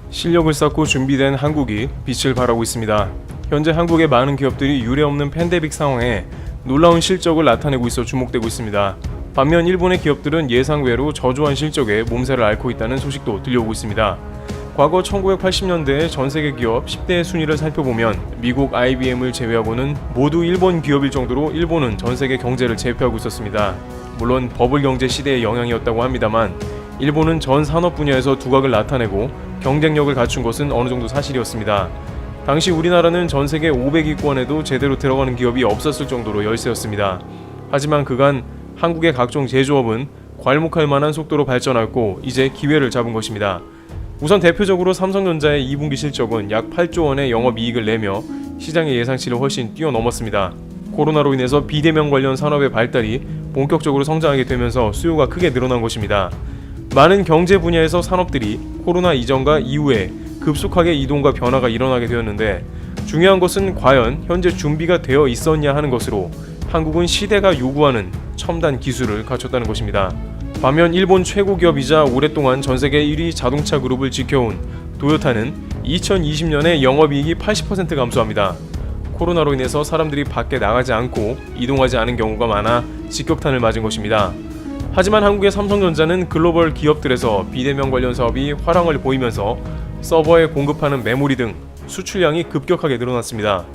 실력을 쌓고 준비된 한국이 빛을 발하고 있습니다. 현재 한국의 많은 기업들이 유례없는 팬데믹 상황에 놀라운 실적을 나타내고 있어 주목되고 있습니다. 반면 일본의 기업들은 예상외로 저조한 실적에 몸살을 앓고 있다는 소식도 들려오고 있습니다. 과거 1980년대의 전세계 기업 10대 순위를 살펴보면 미국 IBM을 제외하고는 모두 일본 기업일 정도로 일본은 전세계 경제를 제패하고 있었습니다. 물론 버블 경제 시대의 영향이었다고 합니다만 일본은 전 산업 분야에서 두각을 나타내고 경쟁력을 갖춘 것은 어느 정도 사실이었습니다. 당시 우리나라는 전 세계 500위권에도 제대로 들어가는 기업이 없었을 정도로 열세였습니다. 하지만 그간 한국의 각종 제조업은 괄목할 만한 속도로 발전하였고 이제 기회를 잡은 것입니다. 우선 대표적으로 삼성전자의 2분기 실적은 약 8조 원의 영업이익을 내며 시장의 예상치를 훨씬 뛰어넘었습니다. 코로나로 인해서 비대면 관련 산업의 발달이 본격적으로 성장하게 되면서 수요가 크게 늘어난 것입니다. 많은 경제 분야에서 산업들이 코로나 이전과 이후에 급속하게 이동과 변화가 일어나게 되었는데 중요한 것은 과연 현재 준비가 되어 있었냐 하는 것으로 한국은 시대가 요구하는 첨단 기술을 갖췄다는 것입니다. 반면 일본 최고 기업이자 오랫동안 전세계 1위 자동차 그룹을 지켜온 도요타는 2020년에 영업이익이 80% 감소합니다. 코로나로 인해서 사람들이 밖에 나가지 않고 이동하지 않은 경우가 많아 직격탄을 맞은 것입니다. 하지만 한국의 삼성전자는 글로벌 기업들에서 비대면 관련 사업이 화랑을 보이면서 서버에 공급하는 메모리 등 수출량이 급격하게 늘어났습니다.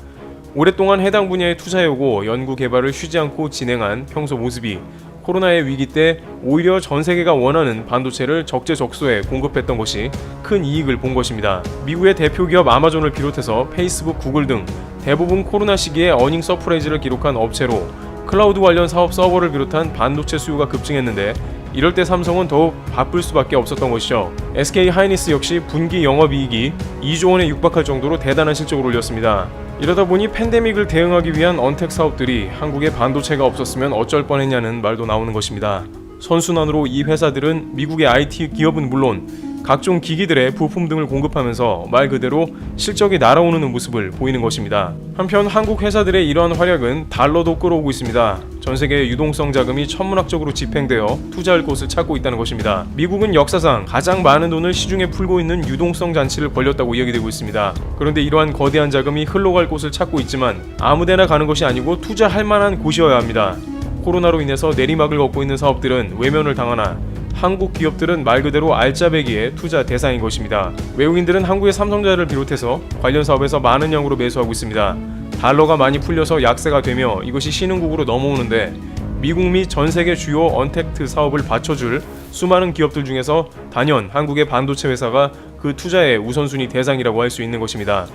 오랫동안 해당 분야에 투자해오고 연구 개발을 쉬지 않고 진행한 평소 모습이 코로나의 위기 때 오히려 전 세계가 원하는 반도체를 적재적소에 공급했던 것이 큰 이익을 본 것입니다. 미국의 대표 기업 아마존을 비롯해서 페이스북, 구글 등 대부분 코로나 시기에 어닝 서프라이즈를 기록한 업체로 클라우드 관련 사업 서버를 비롯한 반도체 수요가 급증했는데 이럴 때 삼성은 더욱 바쁠 수밖에 없었던 것이죠. SK 하이닉스 역시 분기 영업이익이 2조 원에 육박할 정도로 대단한 실적을 올렸습니다. 이러다 보니 팬데믹을 대응하기 위한 언택 사업들이 한국에 반도체가 없었으면 어쩔 뻔했냐는 말도 나오는 것입니다. 선순환으로 이 회사들은 미국의 IT 기업은 물론 각종 기기들의 부품 등을 공급하면서 말 그대로 실적이 날아오르는 모습을 보이는 것입니다. 한편 한국 회사들의 이러한 활약은 달러도 끌어오고 있습니다. 전 세계의 유동성 자금이 천문학적으로 집행되어 투자할 곳을 찾고 있다는 것입니다. 미국은 역사상 가장 많은 돈을 시중에 풀고 있는 유동성 잔치를 벌였다고 이야기되고 있습니다. 그런데 이러한 거대한 자금이 흘러갈 곳을 찾고 있지만 아무데나 가는 것이 아니고 투자할 만한 곳이어야 합니다. 코로나로 인해서 내리막을 걷고 있는 사업들은 외면을 당하나 한국 기업들은 말 그대로 알짜배기의 투자 대상인 것입니다. 외국인들은 한국의 삼성전자를 비롯해서 관련 사업에서 많은 양으로 매수하고 있습니다. 달러가 많이 풀려서 약세가 되며 이것이 신흥국으로 넘어오는데 미국 및 전 세계 주요 언택트 사업을 받쳐줄 수많은 기업들 중에서 단연 한국의 반도체 회사가 그 투자의 우선순위 대상이라고 할 수 있는 것입니다.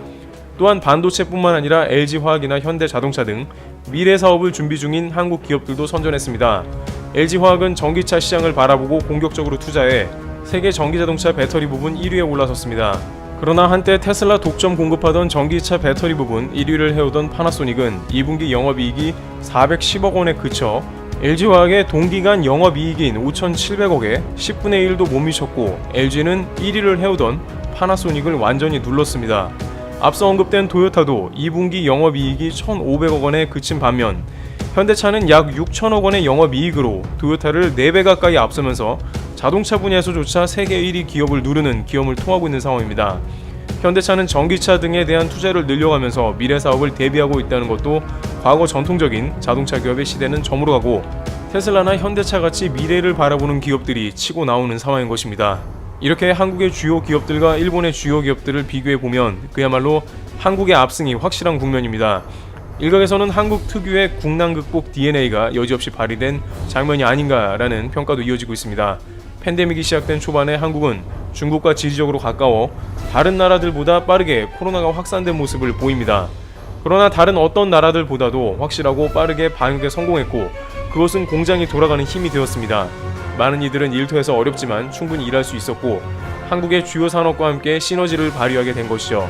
또한 반도체뿐만 아니라 LG화학이나 현대자동차 등 미래 사업을 준비 중인 한국 기업들도 선전했습니다. LG화학은 전기차 시장을 바라보고 공격적으로 투자해 세계 전기자동차 배터리 부분 1위에 올라섰습니다. 그러나 한때 테슬라 독점 공급하던 전기차 배터리 부분 1위를 해오던 파나소닉은 2분기 영업이익이 410억 원에 그쳐 LG화학의 동기간 영업이익인 5,700억에 10분의 1도 못 미쳤고 LG는 1위를 해오던 파나소닉을 완전히 눌렀습니다. 앞서 언급된 도요타도 2분기 영업이익이 1,500억 원에 그친 반면 현대차는 약 6천억 원의 영업이익으로 도요타를 4배 가까이 앞서면서 자동차 분야에서조차 세계 1위 기업을 누르는 기염을 통하고 있는 상황입니다. 현대차는 전기차 등에 대한 투자를 늘려가면서 미래 사업을 대비하고 있다는 것도 과거 전통적인 자동차 기업의 시대는 저물어가고 테슬라나 현대차같이 미래를 바라보는 기업들이 치고 나오는 상황인 것입니다. 이렇게 한국의 주요 기업들과 일본의 주요 기업들을 비교해보면 그야말로 한국의 압승이 확실한 국면입니다. 일각에서는 한국 특유의 국난 극복 DNA가 여지없이 발휘된 장면이 아닌가라는 평가도 이어지고 있습니다. 팬데믹이 시작된 초반에 한국은 중국과 지리적으로 가까워 다른 나라들보다 빠르게 코로나가 확산된 모습을 보입니다. 그러나 다른 어떤 나라들보다도 확실하고 빠르게 방역에 성공했고 그것은 공장이 돌아가는 힘이 되었습니다. 많은 이들은 일터에서 어렵지만 충분히 일할 수 있었고 한국의 주요 산업과 함께 시너지를 발휘하게 된 것이죠.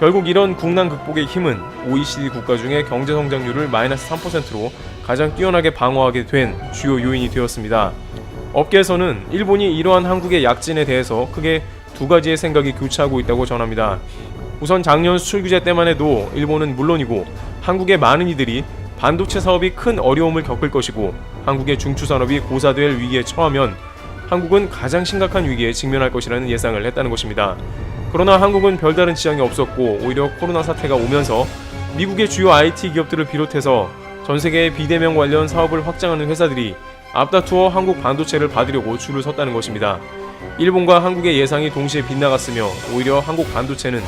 결국 이런 국난 극복의 힘은 OECD 국가 중에 경제 성장률을 마이너스 3%로 가장 뛰어나게 방어하게 된 주요 요인이 되었습니다. 업계에서는 일본이 이러한 한국의 약진에 대해서 크게 두 가지의 생각이 교차하고 있다고 전합니다. 우선 작년 수출 규제 때만 해도 일본은 물론이고 한국의 많은 이들이 반도체 사업이 큰 어려움을 겪을 것이고 한국의 중추산업이 고사될 위기에 처하면 한국은 가장 심각한 위기에 직면할 것이라는 예상을 했다는 것입니다. 그러나 한국은 별다른 지장이 없었고 오히려 코로나 사태가 오면서 미국의 주요 IT 기업들을 비롯해서 전 세계의 비대면 관련 사업을 확장하는 회사들이 앞다투어 한국 반도체를 받으려고 줄을 섰다는 것입니다. 일본과 한국의 예상이 동시에 빗나갔으며 오히려 한국 반도체는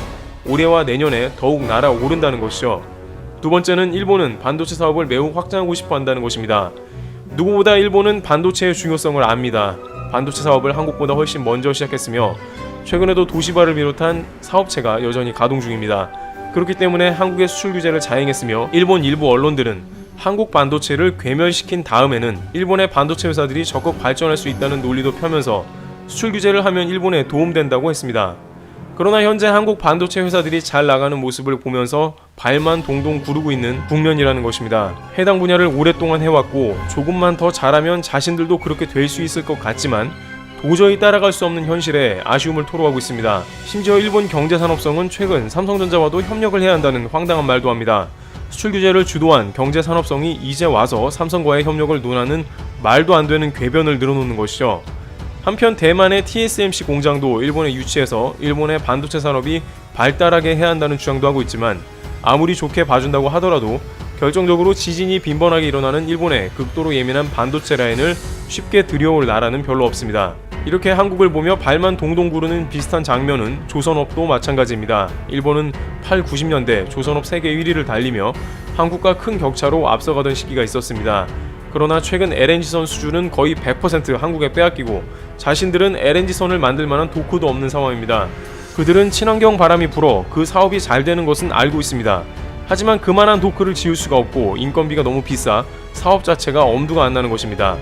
올해와 내년에 더욱 날아오른다는 것이죠. 두 번째는 일본은 반도체 사업을 매우 확장하고 싶어 한다는 것입니다. 누구보다 일본은 반도체의 중요성을 압니다. 반도체 사업을 한국보다 훨씬 먼저 시작했으며 최근에도 도시바를 비롯한 사업체가 여전히 가동 중입니다. 그렇기 때문에 한국의 수출 규제를 자행했으며 일본 일부 언론들은 한국 반도체를 괴멸시킨 다음에는 일본의 반도체 회사들이 적극 발전할 수 있다는 논리도 펴면서 수출 규제를 하면 일본에 도움된다고 했습니다. 그러나 현재 한국 반도체 회사들이 잘 나가는 모습을 보면서 발만 동동 구르고 있는 국면이라는 것입니다. 해당 분야를 오랫동안 해왔고 조금만 더 잘하면 자신들도 그렇게 될 수 있을 것 같지만 도저히 따라갈 수 없는 현실에 아쉬움을 토로하고 있습니다. 심지어 일본 경제산업성은 최근 삼성전자와도 협력을 해야 한다는 황당한 말도 합니다. 수출 규제를 주도한 경제산업성이 이제 와서 삼성과의 협력을 논하는 말도 안 되는 궤변을 늘어놓는 것이죠. 한편 대만의 TSMC 공장도 일본에 유치해서 일본의 반도체 산업이 발달하게 해야 한다는 주장도 하고 있지만 아무리 좋게 봐준다고 하더라도 결정적으로 지진이 빈번하게 일어나는 일본의 극도로 예민한 반도체 라인을 쉽게 들여올 나라는 별로 없습니다. 이렇게 한국을 보며 발만 동동 구르는 비슷한 장면은 조선업도 마찬가지입니다. 일본은 8, 90년대 조선업 세계 1위를 달리며 한국과 큰 격차로 앞서가던 시기가 있었습니다. 그러나 최근 LNG선 수주는 거의 100% 한국에 빼앗기고 자신들은 LNG선을 만들 만한 도크도 없는 상황입니다. 그들은 친환경 바람이 불어 그 사업이 잘 되는 것은 알고 있습니다. 하지만 그만한 도크를 지을 수가 없고 인건비가 너무 비싸 사업 자체가 엄두가 안 나는 것입니다.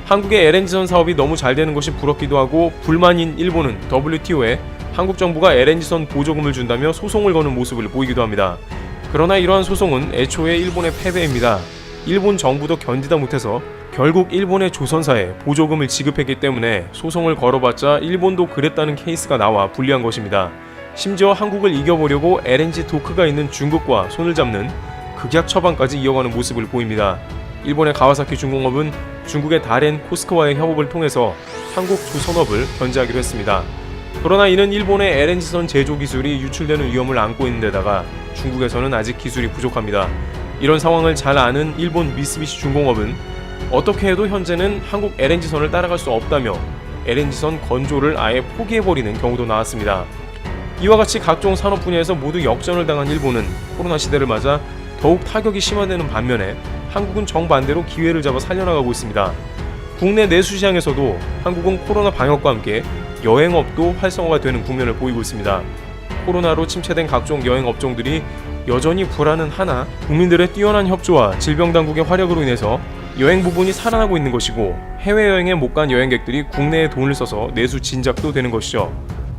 한국의 LNG선 사업이 너무 잘 되는 것이 부럽기도 하고 불만인 일본은 WTO에 한국 정부가 LNG선 보조금을 준다며 소송을 거는 모습을 보이기도 합니다. 그러나 이러한 소송은 애초에 일본의 패배입니다. 일본 정부도 견디다 못해서 결국 일본의 조선사에 보조금을 지급했기 때문에 소송을 걸어봤자 일본도 그랬다는 케이스가 나와 불리한 것입니다. 심지어 한국을 이겨보려고 LNG 도크가 있는 중국과 손을 잡는 극약 처방까지 이어가는 모습을 보입니다. 일본의 가와사키 중공업은 중국의 다렌 코스코와의 협업을 통해서 한국 조선업을 견제하기로 했습니다. 그러나 이는 일본의 LNG선 제조 기술이 유출되는 위험을 안고 있는 데다가 중국에서는 아직 기술이 부족합니다. 이런 상황을 잘 아는 일본 미쓰비시 중공업은 어떻게 해도 현재는 한국 LNG선을 따라갈 수 없다며 LNG선 건조를 아예 포기해버리는 경우도 나왔습니다. 이와 같이 각종 산업 분야에서 모두 역전을 당한 일본은 코로나 시대를 맞아 더욱 타격이 심화되는 반면에 한국은 정반대로 기회를 잡아 살려나가고 있습니다. 국내 내수 시장에서도 한국은 코로나 방역과 함께 여행업도 활성화가 되는 국면을 보이고 있습니다. 코로나로 침체된 각종 여행 업종들이 여전히 불안은 하나 국민들의 뛰어난 협조와 질병당국의 활약으로 인해서 여행 부분이 살아나고 있는 것이고 해외여행에 못 간 여행객들이 국내에 돈을 써서 내수 진작도 되는 것이죠.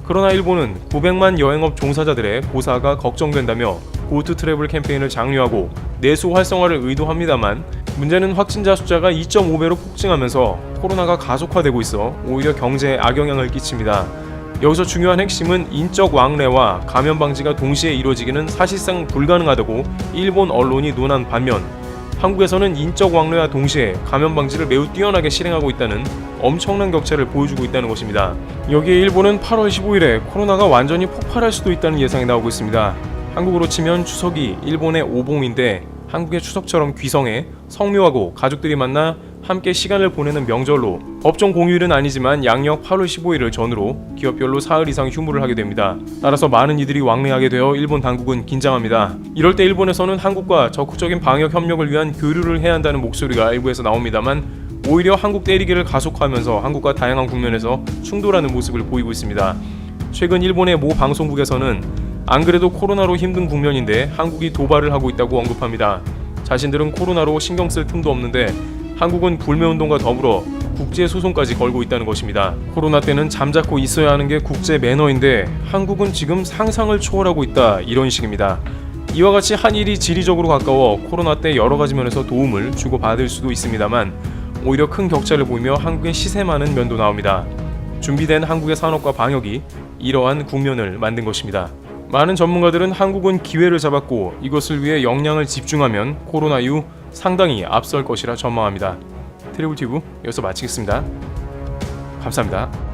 그러나 일본은 900만 여행업 종사자들의 고사가 걱정된다며 고투 트래블 캠페인을 장려하고 내수 활성화를 의도합니다만 문제는 확진자 숫자가 2.5배로 폭증하면서 코로나가 가속화되고 있어 오히려 경제에 악영향을 끼칩니다. 여기서 중요한 핵심은 인적 왕래와 감염 방지가 동시에 이루어지기는 사실상 불가능하다고 일본 언론이 논한 반면 한국에서는 인적 왕래와 동시에 감염 방지를 매우 뛰어나게 실행하고 있다는 엄청난 격차를 보여주고 있다는 것입니다. 여기에 일본은 8월 15일에 코로나가 완전히 폭발할 수도 있다는 예상이 나오고 있습니다. 한국으로 치면 추석이 일본의 오봉인데 한국의 추석처럼 귀성해 성묘하고 가족들이 만나 함께 시간을 보내는 명절로 법정 공휴일은 아니지만 양력 8월 15일을 전후로 기업별로 사흘 이상 휴무를 하게 됩니다. 따라서 많은 이들이 왕래하게 되어 일본 당국은 긴장합니다. 이럴 때 일본에서는 한국과 적극적인 방역 협력을 위한 교류를 해야 한다는 목소리가 일부에서 나옵니다만 오히려 한국 때리기를 가속화하면서 한국과 다양한 국면에서 충돌하는 모습을 보이고 있습니다. 최근 일본의 모 방송국에서는 안 그래도 코로나로 힘든 국면인데 한국이 도발을 하고 있다고 언급합니다. 자신들은 코로나로 신경 쓸 틈도 없는데 한국은 불매운동과 더불어 국제소송까지 걸고 있다는 것입니다. 코로나 때는 잠자코 있어야 하는 게 국제 매너인데 한국은 지금 상상을 초월하고 있다, 이런 식입니다. 이와 같이 한일이 지리적으로 가까워 코로나 때 여러 가지 면에서 도움을 주고받을 수도 있습니다만 오히려 큰 격차를 보이며 한국의 시샘하는 면도 나옵니다. 준비된 한국의 산업과 방역이 이러한 국면을 만든 것입니다. 많은 전문가들은 한국은 기회를 잡았고 이것을 위해 역량을 집중하면 코로나 이후 상당히 앞설 것이라 전망합니다. 트래블 튜브 여기서 마치겠습니다. 감사합니다.